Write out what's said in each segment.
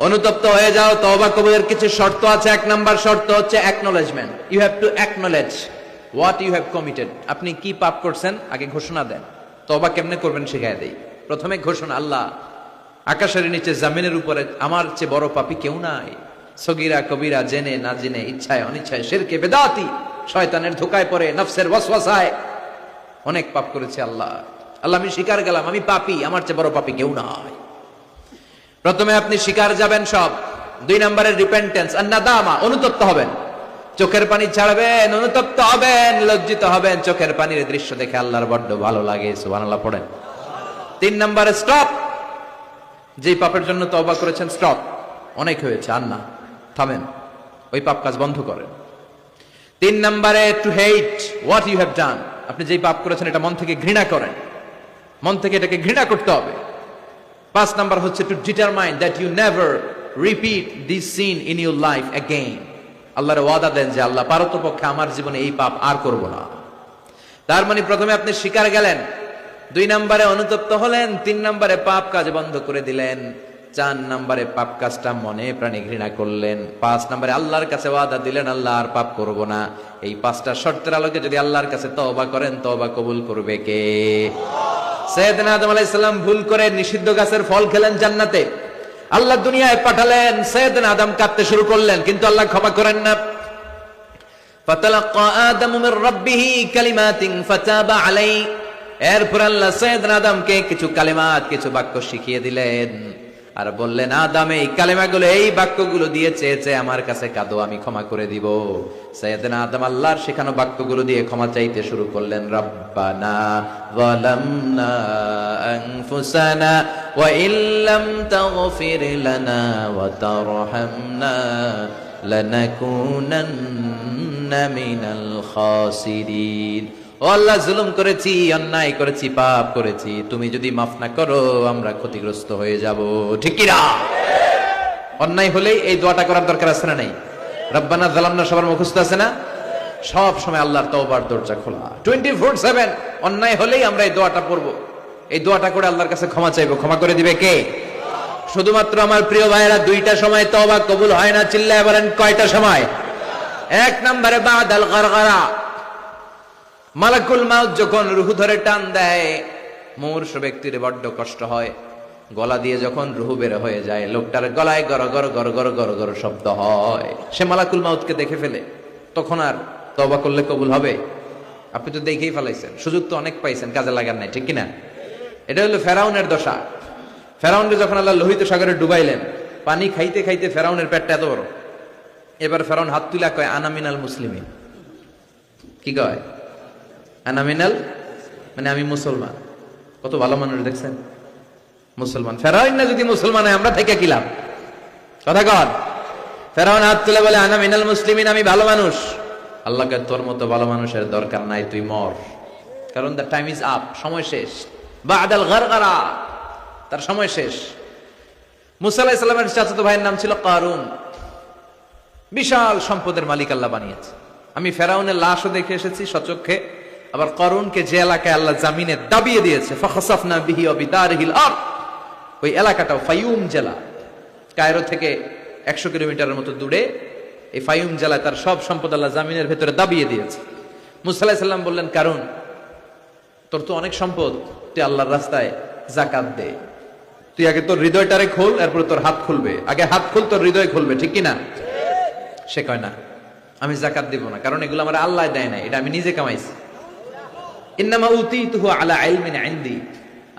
অনুতপ্ত হয়ে যাও। তওবা কবুলের কিছু শর্ত আছে। এক নাম্বার শর্ত হচ্ছে acknowledgement. You have to acknowledge what you have committed. আপনি কি পাপ করছেন আগে ঘোষণা দেন। তওবা কেমনে করবেন শিখায় দেই। প্রথমে ঘোষণা, আল্লাহ আকাশের নিচে জমিনের উপরে আমার চেয়ে বড় পাপী কেউ নাই। সগীরা কবিরা, জেনে না জেনে, ইচ্ছায় অনিচ্ছায়, শিরকে বেদাতি, শয়তানের ধোকায় পড়ে, নফসের ওয়াসওয়াসায় অনেক পাপ করেছে। আল্লাহ আল্লাহ আমি স্বীকার গেলাম আমি পাপী, আমার চেয়ে বড় পাপী কেউ নাই। প্রথমে আপনি স্বীকার যাবেন সব। দুই নম্বরের রিপেন্টেন্স আর নাদামা, অনুতপ্ত হবেন, চোখের পানি ছাড়বেন, অনুতপ্ত হবেন, লজ্জিত হবেন। চোখের পানির দৃশ্য দেখে আল্লাহর বড্ড ভালো লাগে, সুবহানাল্লাহ পড়েন। তিন নম্বরে স্টপ, যে পাপের জন্য তওবা করেছেন স্টপ, অনেক হয়েছে, আর না, থামেন, ওই পাপ কাজ বন্ধ করেন। তিন নম্বরে to hate what you have done, আপনি যেই পাপ করেছেন এটা মন থেকে ঘৃণা করেন, মন থেকে এটাকে ঘৃণা করতে হবে। পাঁচ নাম্বার হচ্ছে to determine that you never repeat this sin in your life again. আল্লাহর ওয়াদা দেন যে আল্লাহ পারতপক্ষে আমার জীবনে এই পাপ আর করব না। তার মানে প্রথমে আপনি স্বীকার গেলেন, দুই নম্বরে অনুতপ্ত হলেন, তিন নম্বরে পাপ কাজ বন্ধ করে দিলেন, চার নম্বরে পাপ কাজটা মনে প্রাণে ঘৃণা করলেন, পাঁচ নম্বরে আল্লাহর কাছে ওয়াদা দিলেন আল্লাহ আর পাপ করব না। এই পাঁচটা শর্তের আলোকে যদি আল্লাহর কাছে তওবা করেন, তওবা কবুল করবে কে? সাইয়েদনা আদম আলাইহিস সালাম ভুল করে নিষিদ্ধ গাছের ফল খেলেন জান্নাতে, আল্লাহ দুনিয়ায় পাঠালেন, সাইয়েদনা আদম কাঁদতে শুরু করলেন, কিন্তু আল্লাহ ক্ষমা করেন না। ফাতালাক্কা আদামু মির রাব্বিহি কালিমাতিন ফাতাবা আলাইহি, এরপর আল্লাহ সাইয়েদনা আদমকে কিছু কালিমাত, কিছু বাক্য শিখিয়ে দিলেন আর বললেন, আদম এই কালিমাগুলো, এই বাক্যগুলো দিয়ে চেয়েছে আমার কাছে কাঁদো, আমি ক্ষমা করে দিব। সাইয়েদনা আদম আল্লাহর শেখানো বাক্যগুলো দিয়ে ক্ষমা চাইতে শুরু করলেন। রব্বানা যালামনা আনফুসানা ওয়া ইল্লাম তাগফির লানা ওয়া তারহামনা লানাকুনান্না মিনাল খাসিরিন। ও আল্লাহ, জুলুম করেছি, অন্যায় করেছি, পাপ করেছি, তুমি যদি মাফ না করো আমরা ক্ষতিগ্রস্ত হয়ে যাব। ঠিক কি না? অন্যায় হলেই এই দোয়াটা করার দরকার আছে না নাই? রব্বানা যালামনা সবার মুখস্থ আছে না? সব সময় আল্লাহর তওবার দরজা খোলা 24/7। অন্যায় হলেই আমরা এই দোয়াটা পড়বো, এই দোয়াটা করে আল্লাহর কাছে ক্ষমা চাইবো। ক্ষমা করে দিবে কে? শুধুমাত্র আমার প্রিয় ভাইয়েরা, দুইটা সময় তওবা কবুল হয় না, চিল্লায় বলেন কয়টা সময়? এক নম্বরে বাদাল গারগারা, মালাকুল মাউত যখন রূহ ধরে টান দেয়, মুমূর্ষ ব্যক্তির বড্ড কষ্ট হয়, গলা দিয়ে যখন রূহ বের হয়ে যায়, লোকটার গলায় গর গর গর গর গর গর শব্দ হয়, সে মালাকুল মাউতকে দেখে ফেলে, তখন আর তওবা করলে কবুল হবে? আপনি তো দেখেই ফেলাইছেন, সুযোগ তো অনেক পাইছেন, কাজে লাগার নাই, ঠিক কিনা? এটা হলো ফেরাউনের দশা। ফেরাউনকে যখন আল্লাহ লোহিত সাগরে ডুবাইলেন, পানি খাইতে খাইতে ফেরাউনের পেটটা এত বড়, এবার ফেরাউন হাত তুলা কয় আনা মিনাল মুসলিমিন। কি কয়? আনা মিনাল, মানে আমি মুসলমান। কত ভালো মানুষ দেখছেন, মুসলমান। ফেরাউন না যদি মুসলমান হয়, আমরা থেকে কি লাভ? কথা কন। ফেরাউন হাত তুলে বলে আনা মিনাল মুসলিমিন, আমি ভালো মানুষ। আল্লাহকে তোর মতো ভালো মানুষের দরকার নাই, তুই মর, কারণ দ্য টাইম ইজ আপ, সময় শেষ। বাদাল গারগারা, তার সময় শেষ। মুসা আলাইহিস সালামের চাচাতো ভাইয়ের নাম ছিল কারুন, বিশাল সম্পদের মালিক আল্লাহ বানিয়েছে। আমি ফেরাউনের লাশও দেখে এসেছি সচক্ষে, আবার কারুনকে যে এলাকায় আল্লাহ জামিনে দাবিয়ে দিয়েছে, ফাখাসাফনা বিহি ওয়া বিদারিহিল আরদ, ওই এলাকাটাও ফাইউম জেলা, কায়রো থেকে 100 কিলোমিটারের মতো দূরে এই ফাইউম জেলায় তার সব সম্পদ আল্লাহ জামিনের ভেতরে দাবিয়ে দিয়েছে। মুসা আলাইহিস সালাম বললেন, কারুন তোর তো অনেক সম্পদ, তুই আল্লাহর রাস্তায় যাকাত দে। তুই আগে তোর হৃদয়টারে খোল, এরপরে তোর হাত খুলবে। আগে হাত খুল, তোর হৃদয় খুলবে, ঠিক কিনা? সে কয় না, আমি যাকাত দিব না, কারণ এগুলো আমার আল্লাহ দেয় না, এটা আমি নিজে কামাইছি। ইন্নামা উতীতুহু আলা ইলমিন ইনদি,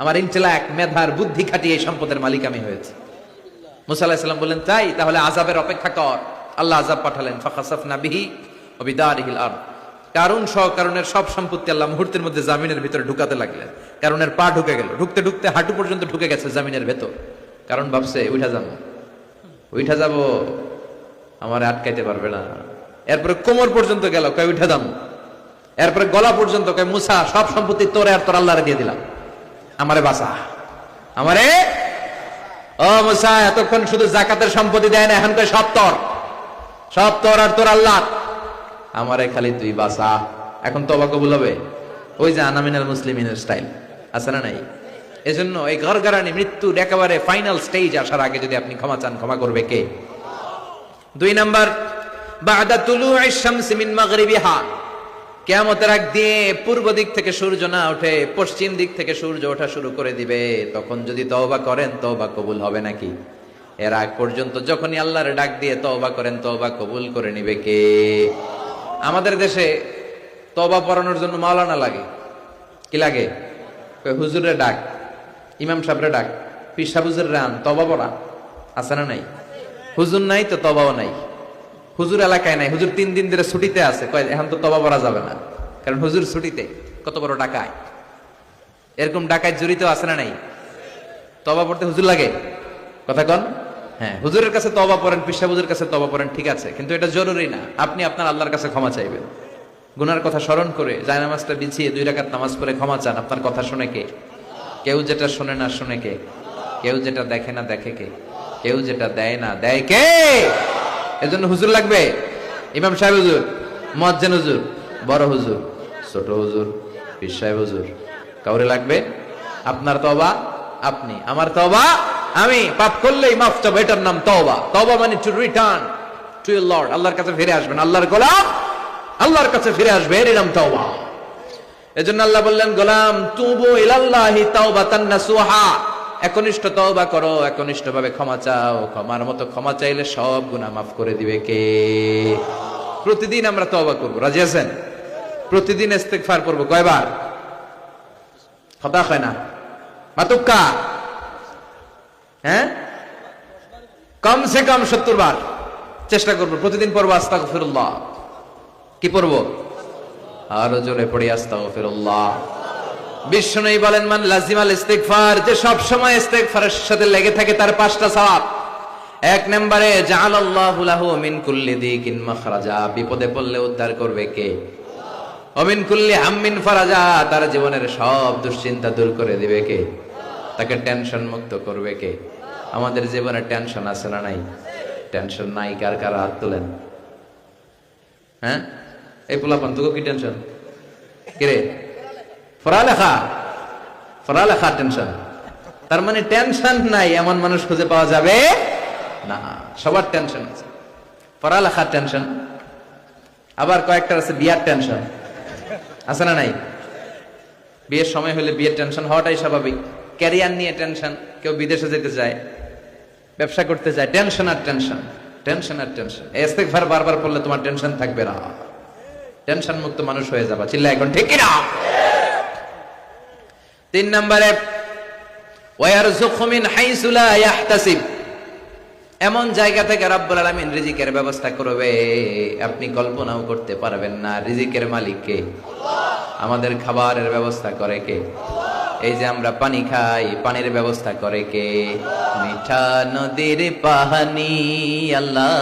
আমার ইন্টেলেক্ট, মেধার বুদ্ধি খাটিয়ে এই সম্পদের মালিক আমি হয়েছি। মুসা আলাইহিস সালাম বললেন, তাই তাহলে আযাবের অপেক্ষা কর। আল্লাহ আযাব পাঠালেন, ফাখাসাফনা বিহি ওয়া বিদারিহিল আরদ। কারণ কারণের সব সম্পত্তি আল্লাহ মুহূর্তের মধ্যে জামিনের ভিতরে ঢুকাতে লাগলেন। কারণের পা ঢুকে গেল, ঢুকতে ঢুকতে হাঁটু পর্যন্ত ঢুকে গেছে জামিনের ভেতর। কারণ ভাবছে উঠা যাবো, আমার আটকাইতে পারবে না। এরপরে কোমর পর্যন্ত গেল, কয় উঠে যাবো। এরপরে গলা পর্যন্ত, কয় মুসা সব সম্পত্তি তোরে আর তোর আল্লাহরে দিয়ে দিলাম, আমারে বাঁচা, আমারে। ও মুসা, এতক্ষণ শুধু যাকাতের সম্পত্তি দেয় না, এখন কয় সব তোর আর তোর আল্লাহ, আমারে খালি তুই বাঁচা। এখন তওবা কবুল হবে? ওই যে আনা মিনাল মুসলিমিনের স্টাইল আছে না নাই? এজন্য এই গড়গড়ানি মৃত্যুর একেবারে ফাইনাল স্টেজ আসার আগে যদি আপনি ক্ষমা চান, ক্ষমা করবে কে? 2 নাম্বার, বাদা তুলুইশ শামসি মিন মাগরিবিহা, কিয়ামতের আগ দিয়ে পূর্ব দিক থেকে সূর্য না ওঠে, পশ্চিম দিক থেকে সূর্য ওঠা শুরু করে দিবে। তখন যদি তওবা করেন, তওবা কবুল হবে নাকি? এর আগ পর্যন্ত যখনই আল্লাহর ডাক দিয়ে তওবা করেন, তওবা কবুল করে নিবে কে? আমাদের দেশে তওবা পড়ানোর জন্য মাওলানা লাগে। কি লাগে? হুজুরের ডাক, ইমাম সাহেবের ডাক, পীর সাহেব হুজুর রান তওবা পড়া আছে না নাই? হুজুর নাই তো তওবাও নাই। হুজুর এলাকায় নাই, হুজুর 3 দিন ধরে ছুটিতে আছে, কয় এখন তো তওবা পড়া যাবে না, কারণ হুজুর ছুটিতে। কত বড় ডাকায়! এরকম ডাকায় জড়িত আছে না নাই? তওবা পড়তে হুজুর লাগে? কথা কন। হ্যাঁ, হুজুরের কাছে তওবা পড়েন, পীর সাহেব হুজুরের কাছে তওবা পড়েন, ঠিক আছে, কিন্তু এটা জরুরি না। আপনি আপনার আল্লাহর কাছে ক্ষমা চাইবেন, গুনার কথা স্মরণ করে জায়নামাজটা বিছিয়ে 2 রাকাত নামাজ পড়ে ক্ষমা চান। আপনার কথা শুনে কে? কেউ যেটা শুনে না শুনে কে? কেউ যেটা দেখে না দেখে কে? কেউ যেটা দেয় না দেয় কে? এজন্য হুজুর লাগবে? ইমাম সাহেব হুজুর, মুয়াজ্জিন হুজুর, বড় হুজুর, ছোট হুজুর, পীর সাহেব হুজুর, কাউরে লাগবে? আপনার তওবা আপনি, আমার তওবা আমি। পাপ করলেই মাফ চাবো, এটার নাম তওবা। তওবা মানে to return to your Lord, আল্লাহর কাছে ফিরে আসবেন। আল্লাহর গোলাম আল্লাহর কাছে ফিরে আসবে, এর নাম তওবা। এজন্য আল্লাহ বললেন, গোলাম তুবু ইলাল্লাহি তাওবাতান নাসুহা, একনিষ্ঠ তওবা করো, একনিষ্ঠভাবে ক্ষমা চাও। ক্ষমার মতো ক্ষমা চাইলে সব গুনাহ মাফ করে দিবে কে? প্রতিদিন আমরা তওবা করব, রাজি আছেন? প্রতিদিন ইস্তিগফার করব। কয়বার? কথা হয় না মাতুক্কা? হ্যাঁ, কমসে কম 70 বার চেষ্টা করব। প্রতিদিন পড়ব আস্তাগফিরুল্লাহ। কি পড়ব? আরো জোরে পড়ি আস্তাগফিরুল্লাহ। বিশ্বনবী বলেন, মান লাজিমাল ইস্তিগফার, যে সব সময় ইস্তিগফারের সাথে লেগে থাকে, তার 5টা সওয়াব। 1 নম্বরে জাআলাল্লাহু লাহু মিন কুল্লি দিকিন মাখরাজা, বিপদে পড়লে উদ্ধার করবে কে? ওয়া মিন কুল্লি হাম্মিন ফারাজা, তার জীবনের সব দুশ্চিন্তা দূর করে দিবে কে? তাকে টেনশন মুক্ত করবে কে? আমাদের জীবনে টেনশন আছে না নাই? টেনশন নাই কার কার হাত তোলেন? হ্যাঁ, এই পোলাপান তোকে কি টেনশন? কিরে পড়ালেখা? পড়ালেখা টেনশন? তার মানে টেনশন নাই এমন মানুষ খুঁজে পাওয়া যাবে না। সবার টেনশন আছে। পড়ালেখার টেনশন, আবার কয়েকটা আছে বিয়ার টেনশন, আছে না নাই? বিয়ের সময় হলে বিয়ের টেনশন হওয়াটাই স্বাভাবিক। ক্যারিয়ার নিয়ে টেনশন, কেউ বিদেশে যেতে চায়, ব্যবসা করতে চায়, টেনশন আর টেনশন, টেনশন আর টেনশন। ইস্তিগফার বারবার পড়লে তোমার টেনশন থাকবে না, টেনশন মুক্ত মানুষ হয়ে যাবা। চিল্লা এখন ঠিক কিনা? 3 নম্বরে ওয়ারযুকহু মিন হাইসু লা ইয়াহতাসিব, এমন জায়গা থেকে রব্বুল আলামিন রিজিকের ব্যবস্থা করবে আপনি কল্পনাও করতে পারবেন না। রিজিকের মালিক কে? আমাদের খাবারের ব্যবস্থা করে কে? এই যে আমরা পানি খাই, পানির ব্যবস্থা করে কে? মিঠা নদীর পানি, আল্লাহ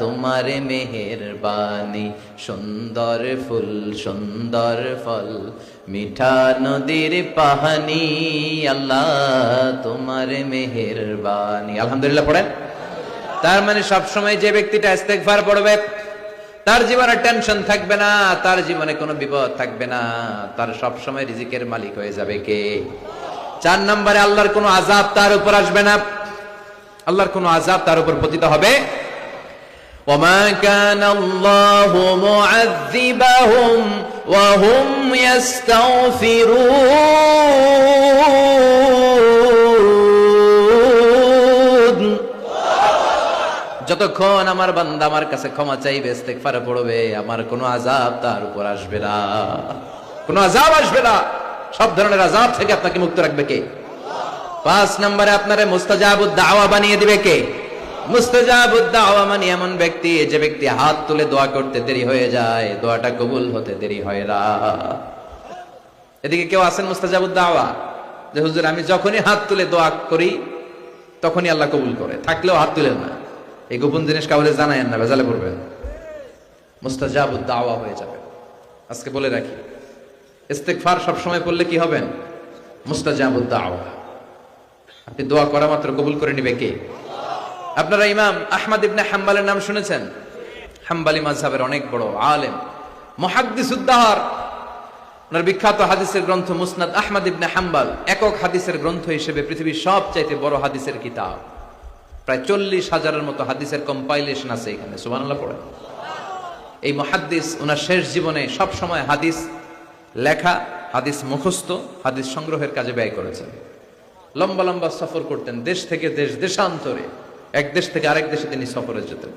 তোমার মেহেরবানি, সুন্দর ফুল সুন্দর ফল, মিঠা নদীর পানি, আল্লাহ তোমার মেহেরবানি। আলহামদুলিল্লাহ পড়েন। তার মানে সবসময় যে ব্যক্তিটা ইস্তিগফার পড়বে, তার জীবনে টেনশন থাকবে না, তার জীবনে কোনো বিপদ থাকবে না, তার সবসময় রিজিকের মালিক হয়ে যাবে কে? 4 নম্বরে আল্লাহর কোনো আযাব তার উপর আসবে না, আল্লাহর কোনো আযাব তার উপর পতিত হবে। ওয়ামা কানাল্লাহু মুআযযিবাহুম ওয়া হুম ইস্তাগফিরুন, যতক্ষণ আমার বান্দা আমার কাছে ক্ষমা চাইবে, ইস্তিগফার পড়বে, আমার কোনো আযাব তার উপর আসবে না, কোনো আযাব আসবে না। সব ধরনের আযাব থেকে আপনাকে মুক্ত রাখবে কে? 5 নম্বরে আপনারে মুস্তাজাবুদ দাওয়া বানিয়ে দিবে কে? মুস্তাজাবুদ দাওয়া মানে এমন ব্যক্তি, যে ব্যক্তি হাত তুলে দোয়া করতে দেরি হয়ে যায়, দোয়াটা কবুল হতে দেরি হয় না। এদিকে কেউ আছেন মুস্তাজাবুদ দাওয়া, যে হুজুর আমি যখনই হাত তুলে দোয়া করি তখনই আল্লাহ কবুল করে, থাকলেও হাত তুলেন না, এই গোপন জিনিস কাউরে জানায়েন না, ভেজালে পড়বেন, মুস্তাজাবুদ দাওয়া হয়ে যাবে। আজকে বলে রাখি, ইস্তিগফার সবসময় পড়লে কি হবেন? মুস্তাজাবুদ দাওয়া। আপনি দোয়া করা মাত্র কবুল করে নিবে কে? আপনারা ইমাম আহমদ ইবনে হাম্বলের নাম শুনেছেন? হাম্বলি মাযহাবের অনেক বড় আলেম, মুহাদ্দিসুদ দাহর। ওনার বিখ্যাত হাদিসের গ্রন্থ মুসনাদ আহমদ ইবনে হাম্বল একক হাদিসের গ্রন্থ হিসেবে পৃথিবীর সবচাইতে বড় হাদিসের কিতাব। প্রায় 40,000-এর মতো হাদিসের কম্পাইলেশন আছে এখানে, সুবহানাল্লাহ পড়ে। এই মুহাদ্দিস ওনার শেষ জীবনে সব সময় হাদিস লেখা, হাদিস মুখস্থ, হাদিস সংগ্রহের কাজে ব্যয় করেছেন। লম্বা লম্বা সফর করতেন, দেশ থেকে দেশ, দেশান্তরে, এক দেশ থেকে আরেক দেশে তিনি সফরে যেতেন।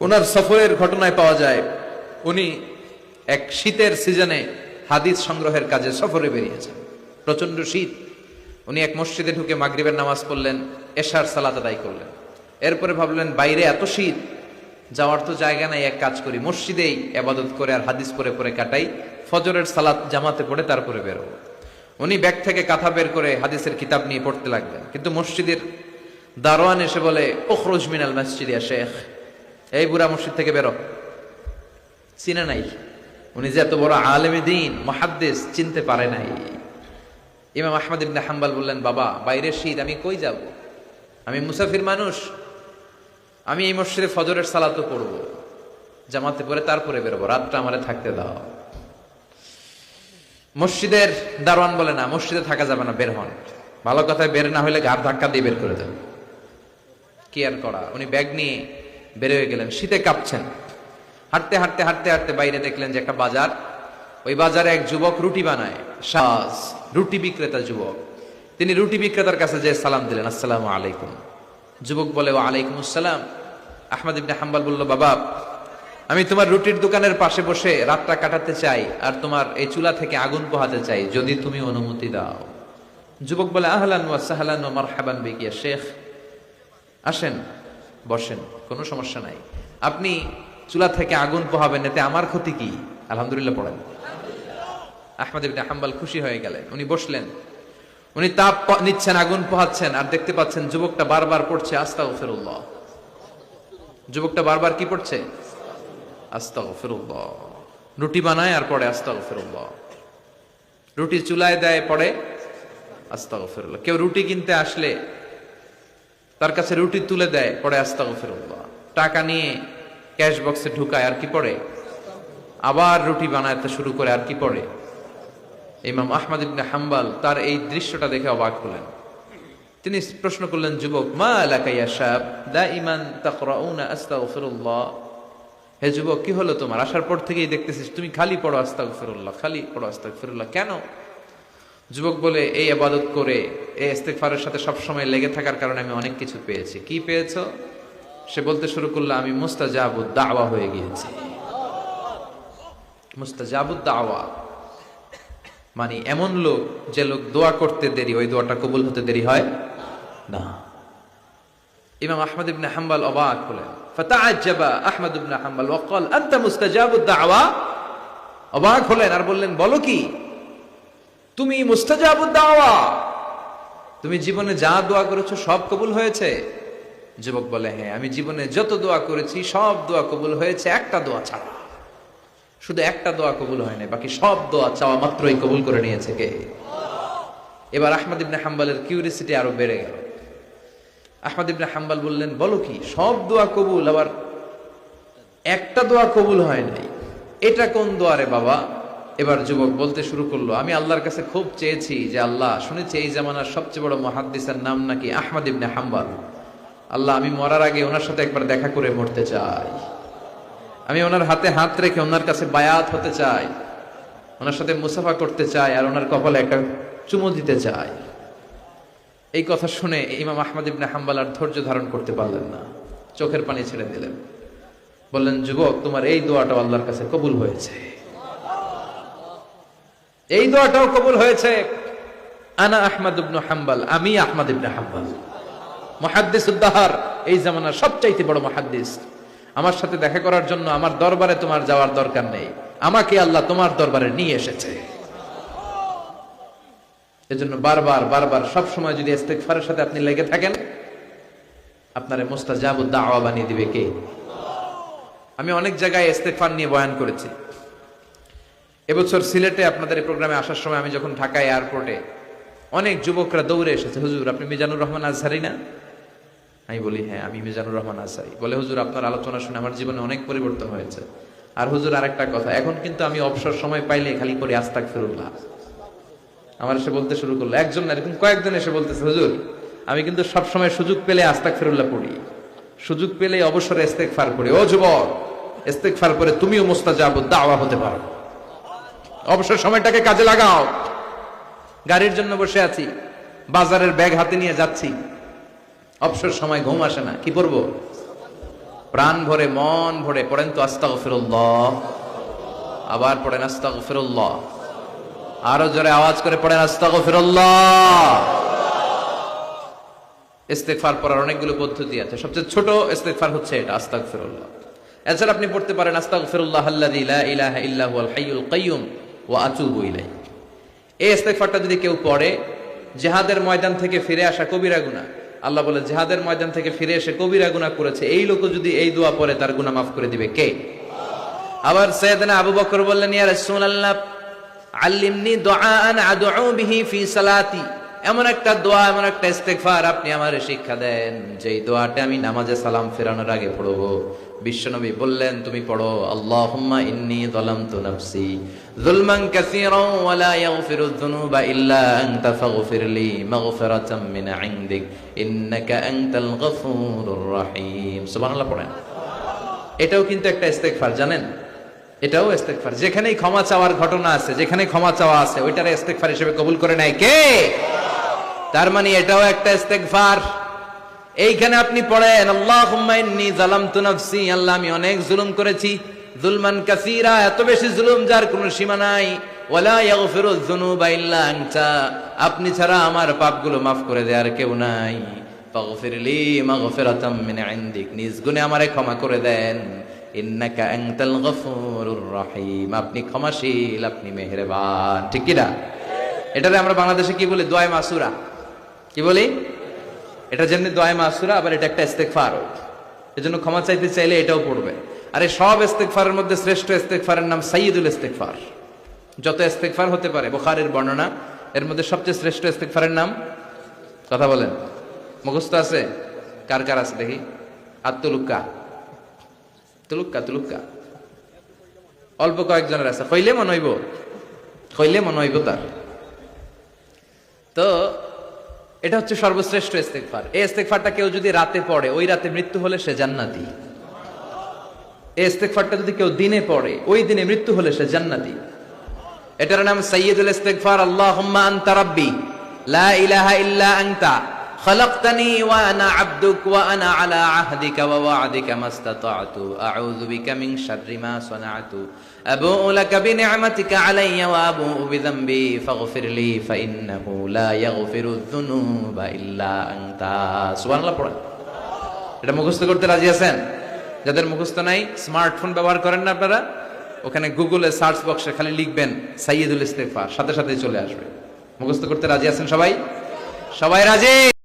ওনার সফরের ঘটনায় পাওয়া যায় উনি এক শীতের সিজনে হাদিস সংগ্রহের কাজে সফরে বেরিয়েছেন। প্রচন্ড শীত। উনি এক মসজিদে ঢুকে মাগরিবের নামাজ পড়লেন, এশার সালাত আদায় করলেন। এরপরে ভাবলেন বাইরে এত শীত, যাওয়ার তো জায়গা নাই, এক কাজ করি মসজিদেই ইবাদত করে আর হাদিস পড়ে পড়ে কাটাই, ফজরের সালাত জামাতে পড়ে তারপরে বেরোবো। উনি ব্যাগ থেকে কাঁথা বের করে হাদিসের কিতাব নিয়ে পড়তে লাগলেন। কিন্তু মসজিদের দারোয়ান এসে বলে, উখরুজ মিনাল মসজিদ ইয়া শেখ, এই বুড়া মসজিদ থেকে বেরো। চিনে নাই, উনি যে এত বড় আলেমে দ্বীন মুহাদ্দিস, চিনতে পারে নাই। ইমাম আহমদ ইবনে হাম্বল বললেন, বাবা বাইরে শীত, আমি কই যাব? আমি মুসাফির মানুষ, আমি এই মসজিদে ফজরের সালাতও পড়বো, জামাতে পড়ে তারপরে বেরোবো, রাতটা আমারে থাকতে দাও। মসজিদের দারোয়ান বলে, না মসজিদে থাকা যাবে না, বের হন। ভালো কথায় বের না হইলে ঘাড় ধাক্কা দিয়ে বের করে দেন। কি আর করা, উনি ব্যাগ নিয়ে বের হয়ে গেলেন, শীতে কাঁপছেন। হাঁটতে হাঁটতে হাঁটতে হাঁটতে বাইরে দেখলেন যে একটা বাজার, ওই বাজারে এক যুবক রুটি বানায়, সাজ রুটি বিক্রেতা যুবক। তিনি রুটি বিক্রেতার কাছে যে সালাম দিলেন, আসসালামু আলাইকুম। যুবক বলে, ওয়া আলাইকুম আসসালাম। আহমদ ইবনে হাম্বল বলল, বাবা আমি তোমার রুটির দোকানের পাশে বসে রাতটা কাটাতে চাই আর তোমার এই চুলা থেকে আগুন পোহাতে চাই, যদি তুমি অনুমতি দাও। যুবক বলে, আহলান ওয়া সাহলান ওয়া মারহাবান বিক ইয়া শেখ, আসেন বসেন, কোনো সমস্যা নাই। আপনি চুলা থেকে আগুন পোহাবেন, এতে আমার ক্ষতি কি? আলহামদুলিল্লাহ পড়েন। আহমদ ইবনে হাম্বল খুশি হয়ে গেলেন, উনি বসলেন। উনি তাপ নিচ্ছেন, আগুন পোহাচ্ছেন, আর দেখতে পাচ্ছেন যুবকটা বারবার পড়ছে আস্তাগফিরুল্লাহ। যুবকটা বারবার কি পড়ছে? আস্তাগফিরুল্লাহ। রুটি বানায় আর পড়ে আস্তাগফিরুল্লাহ। রুটি চুলায় দেয়, পড়ে আস্তাগফিরুল্লাহ। কেউ রুটি কিনতে আসলে তার কাছে রুটি তুলে দেয়, পড়ে আস্তাগফিরুল্লাহ। টাকা নিয়ে ক্যাশ বক্সে ঢুকায়, আর কি পড়ে? আবার রুটি বানাতে শুরু করে, আর কি পড়ে? ইমাম আহমদ ইবনে হাম্বল তার এই দৃশ্যটা দেখে অবাক হলেন। তিনি প্রশ্ন করলেন, যুবক, মা লাকা ইয়া শাব দাইমান তাকরাউনা আস্তাগফিরুল্লাহ। হে যুবক, কি হলো তোমার? আসার পর থেকেই দেখতেছিস তুমি খালি পড়ো আস্তাগফিরুল্লাহ, খালি পড়ো আস্তাগফিরুল্লাহ, কেন? যুবক বলে, এই ইবাদত করে, এই ইস্তিগফারের সাথে সবসময় লেগে থাকার কারণে আমি অনেক কিছু পেয়েছি। কি পেয়েছো? সে বলতে শুরু করলো, আমি মুস্তাজাবুদ দাওয়া হয়ে গিয়েছি। মুস্তাজাবুদ দাওয়া মানে এমন লোক, যে লোক দোয়া করতে দেরি, ওই দোয়াটা কবুল হতে দেরি হয় না। ইমাম আহমদ ইবনে হাম্বল অবাক হলেন। ফাতাআজ্জাবা আহমদ ইবনে হাম্বল ওয়া ক্বাল, আনতা মুস্তাজাবুদ দাওয়া। অবাক হলেন আর বললেন, বলো কি, তুমি মুস্তাজাবুদ দাওয়া? তুমি জীবনে যা দোয়া করেছো সব কবুল হয়েছে? যুবক বলে, হ্যাঁ, আমি জীবনে যত দোয়া করেছি সব দোয়া কবুল হয়েছে, একটা দোয়া ছাড়া। শুধু একটা দোয়া কবুল হয় না, বাকি সব দোয়া চাওয়া মাত্রই কবুল করে নিয়েছে কে? এবার আহমদ ইবনে হাম্বলের কিউরিসিটি আরো বেড়ে গেল। আহমদ ইবনে হাম্বল বললেন, বলো কি, সব দোয়া কবুল, আবার একটা দোয়া কবুল হয় নাই, এটা কোন দোয়া রে বাবা? এবার যুবক বলতে শুরু করলো, আমি আল্লাহর কাছে খুব চেয়েছি যে আল্লাহ, শুনেছি এই জামানার সবচেয়ে বড় মুহাদ্দিসের নাম নাকি আহমদ ইবনে হাম্বল। আল্লাহ, আমি মরার আগে ওনার সাথে একবার দেখা করে মরতে চাই। আমি ওনার হাতে হাত রেখে ওনার কাছে বায়াত হতে চাই, ওনার সাথে মুসাফা করতে চাই, আর ওনার কপালে একটা চুমু দিতে চাই। এই কথা শুনে ইমাম আহমদ ইবনে হাম্বল আর ধৈর্য ধারণ করতে পারলেন না, চোখের পানি ছেড়ে দিলেন। বললেন, যুবক, তোমার এই দোয়াটাও আল্লাহর কাছে কবুল হয়েছে, এই দোয়াটাও কবুল হয়েছে। আনা আহমদ ইবনে হাম্বল, আমি আহমদ ইবনে হাম্বল, মুহাদ্দিসুদ দাহর, এই জামানার সবচাইতে বড় মুহাদ্দিস। আমার সাথে দেখা করার জন্য আমার দরবারে তোমার যাওয়ার দরকার নেই, আমাকে আল্লাহ তোমার দরবারে নিয়ে এসেছে। এজন্য বারবার বারবার সব সময় যদি ইস্তিগফারের সাথে আপনি লেগে থাকেন, আপনারে মুস্তাজাবুদ দাওয়া বানিয়ে দিবে কে? আমি অনেক জায়গায় ইস্তিগফার নিয়ে বয়ান করেছি। এবছর সিলেটে আপনাদের এই প্রোগ্রামে আসার সময় আমি যখন ঢাকা এয়ারপোর্টে, অনেক যুবকরা দৌড়ে এসেছে, হুজুর আপনি মিজানুর রহমান আজহারি না? আমি বলি, হ্যাঁ আমি মিজানুর রহমান আজহারি। বলে, হুজুর আপনার আলোচনা শুনে আমার জীবনে অনেক পরিবর্তন হয়েছে, আর হুজুর আরেকটা কথা, এখন কিন্তু আমি অবসর সময় পাইলে খালি করে আস্তাগফিরুল্লাহ। আমার এসে বলতে শুরু করলো, একজন না এরকম কয়েকজন এসে বলতেছে, হুজুর আমি কিন্তু সব সময় সুযোগ পেলে আস্তাগফিরুল্লাহ পড়ি, সুযোগ পেলে অবসরে ইস্তেগফার পড়ি। ও যুবক, ইস্তেগফার করে তুমিও মুস্তাজাবুদ দাওয়া হতে পারো, অবসর সময়টাকে কাজে লাগাও। গাড়ির জন্য বসে আছি, বাজারের ব্যাগ হাতে নিয়ে যাচ্ছি, অবসর সময় ঘুম আসে না, কি পড়বো? প্রাণ ভরে মন ভরে পড়েন তো আস্তাগফিরুল্লাহ, আবার পড়েন আস্তাগফিরুল্লাহ, আরো জোরে আওয়াজ করে পড়েন আস্তাগফিরুল্লাহ। ইস্তেগফার পড়ার অনেকগুলো পদ্ধতি আছে, সবচেয়ে ছোট ইস্তেগফার হচ্ছে এটা, আস্তাগফিরুল্লাহ। এছাড়া আপনি পড়তে পারেন আস্তাগফিরুল্লাহ আল্লাযী লা ইলাহা ইল্লা হুয়াল হাইয়ুল কাইয়্যুম ওয়া আতুবু ইলাইহি। এই ইস্তেগফারটা যদি কেউ পড়ে, জিহাদের ময়দান থেকে ফিরে আসা কবিরা গুনাহ, আল্লাহ বলে জিহাদের ময়দান থেকে ফিরে এসে কবিরা গুনাহ করেছে, এই লোক যদি এই দোয়া পড়ে তার গুনাহ মাফ করে দিবে কে? আবার সাইয়েদনা আবু বকর বললেন, ইয়া রাসূলুল্লাহ আল্লিমনি দুআআন আদউ বিহি ফি সালাতি, এমন একটা দোয়া, এমন একটা ইস্তেগফার আপনি আমারে শিক্ষা দেন যেই দোয়াটা আমি নামাজে সালাম ফেরানোর আগে পড়ব। বিশ্বনবী বললেন, তুমি পড়ো আল্লাহুম্মা ইন্নী যালামতু নাফসি যুলমান কাসীরান ওয়া লা ইয়াগফিরু যুনুবা ইল্লা আনতা ফাগফিরলি মাগফিরাতাম মিন ইনদিক ইন্নাকা আনতাল গফুরুর রহিম। সুবহানাল্লাহ পড়েন। এটাও কিন্তু একটা ইস্তেগফার, জানেন? এটাও ইস্তেগফার। যেখানেই ক্ষমা চাওয়ার ঘটনা আছে, যেখানে ক্ষমা চাওয়া আছে, ওইটারে ইস্তেগফার হিসেবে কবুল করে নেয় কে? তার মানে এটাও একটা ইস্তেগফার। এইখানে আপনি পড়েন আল্লাহুম্মা ইন্নী যালামতু নাফসি, আল্লাহ আমি অনেক জুলুম করেছি, যুলমান কাসীরা, এত বেশি জুলুম যার কোনো সীমা নাই, ওয়ালা ইয়াগফিরুয যুনুবা ইল্লা আনতা, আপনি ছাড়া আমার পাপগুলো maaf করে দেয়ার কেউ নাই, ফাগফিরলি মাগফিরাতাম মিন ইনদিক, নিজ গুণে আমারে ক্ষমা করে দেন, ইন্নাকা আনতাল গফুরুর রহিম, আপনি ক্ষমাশীল, আপনি মেহেরবান। ঠিক কি না? এটারে আমরা বাংলাদেশে কি বলি? দোয়া মাসুরা। কি বলি? এটা যেমনি দোয়া মাসুরা, আবার এটা একটা ইস্তেগফার। এজন্য ক্ষমা চাইতে চাইলে এটাও পড়বে। আর এই সব ইস্তেগফারের মধ্যে শ্রেষ্ঠ ইস্তেগফারের নাম সাইয়্যিদুল ইস্তেগফার। যত ইস্তেগফার হতে পারে, বুখারীর বর্ণনা, এর মধ্যে সবচেয়ে শ্রেষ্ঠ ইস্তেগফারের নাম, কথা বলেন, মুখস্থ আছে? কার কার আছে দেখি? আত্তুলুক্কা, তুলুক্কা তুলুক্কা, অল্প কয়েকজনের আছে। কইলে মনে হইব, কইলে মনে হইব তার। তো এটা হচ্ছে সর্বশ্রেষ্ঠ ইস্তেগফার। এই ইস্তেগফারটা কেউ যদি রাতে পড়ে, ওই রাতে মৃত্যু হলে সে জান্নাতি। এই ইস্তেগফারটা যদি কেউ দিনে পড়ে, ওই দিনে মৃত্যু হলে সে জান্নাতি। এটার নাম সাইয়্যিদুল ইস্তেগফার। আল্লাহুম্মা আনতা রাব্বি লা ইলাহা ইল্লা আনতা খালাকতানি ওয়া আনা আবদুক ওয়া আনা আলা আহদিকা ওয়া ওয়া'দিকা মাস্তাতা'তু আউযু বিকা মিন শাররি মা সানা'তু আবুউ লাকা বিনি'মাতিকা আলাইয়া ওয়া আবুউ বিযামবি ফাগফিরলি ফাইন্নাহু লা ইয়াগফিরুয যুনুবা ইল্লা আনতা। সুবহানাল্লাহ পড়েন। এটা মুখস্থ করতে রাজি আছেন? যাদের মুখস্থ নাই, স্মার্টফোন ব্যবহার করেন না আপনারা, ওখানে গুগলে সার্চ বক্সে খালি লিখবেন সাইয়্যিদুল ইস্তেগফার, সাথে সাথেই চলে আসবে। মুখস্থ করতে রাজি আছেন সবাই? সবাই রাজি?